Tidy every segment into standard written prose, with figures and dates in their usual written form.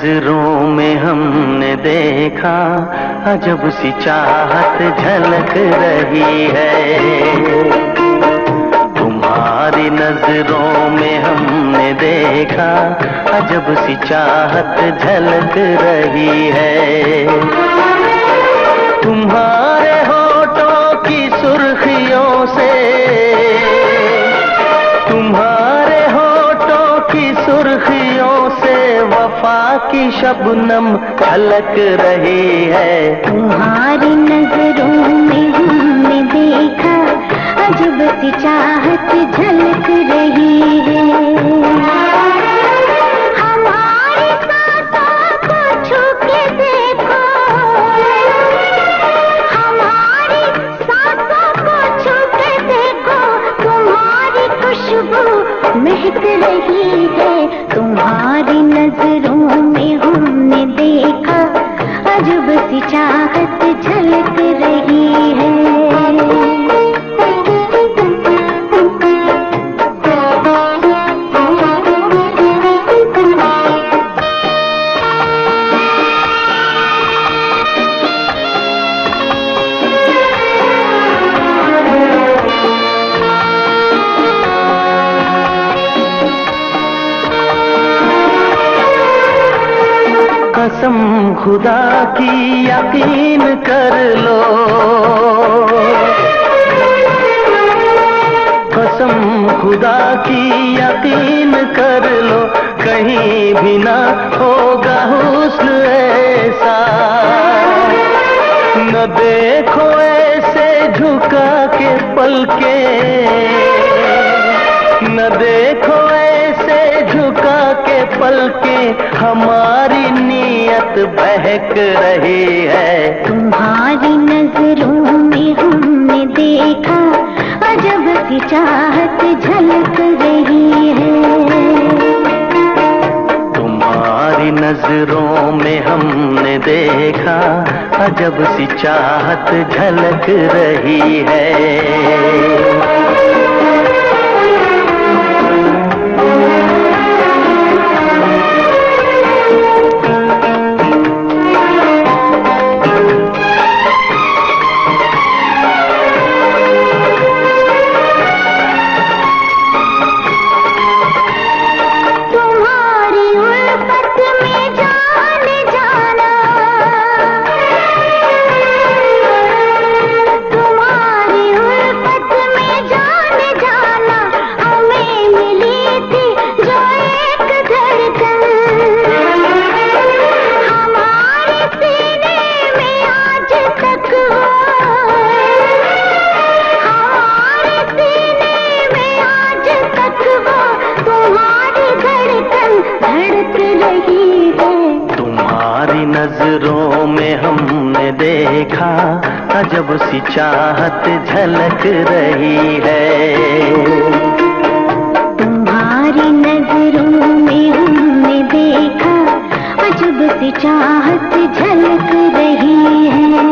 नजरों में हमने देखा अजब सी चाहत झलक रही है। तुम्हारी नजरों में हमने देखा अजब सी चाहत झलक रही है। तुम्हारे होठों की सुर्खियों से, तुम्हारे होठों की सुर्खियों से वफा की शबनम झलक रही है। तुम्हारी नजरों में हमने देखा अजब सी चाहत झलक रही है। हमारी सांसों को छू के देखो, हमारी सांसों को छू के देखो, तुम्हारी खुशबू महक रही है। तुम्हारी नजरों में हमने देखा अजब सी चाहत झलक रही है। कसम खुदा की यकीन कर लो, कसम खुदा की यकीन कर लो, कहीं भी ना होगा हुस्न ऐसा। न देखो ऐसे झुका के पलके, न देखो ऐसे झुका के पलके, हमारी नीयत बहक रही है। तुम्हारी नजरों में हमने देखा अजब सी चाहत झलक रही है। तुम्हारी नजरों में हमने देखा अजब सी चाहत झलक रही है। नजरों में हमने देखा अजब सी चाहत झलक रही है। तुम्हारी नजरों में हमने देखा अजब सी चाहत झलक रही है।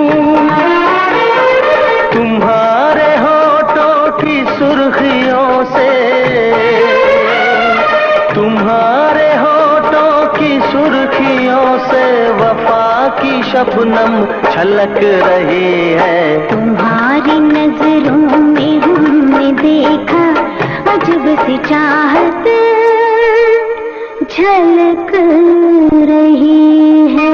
तुम्हारे होठों की सुर्खियों से, तुम्हारे होठों की सुर्खियों से वफा की शबनम छलक रही है। तुम्हारी नजरों में हमने देखा अजब सी चाहत झलक रही है।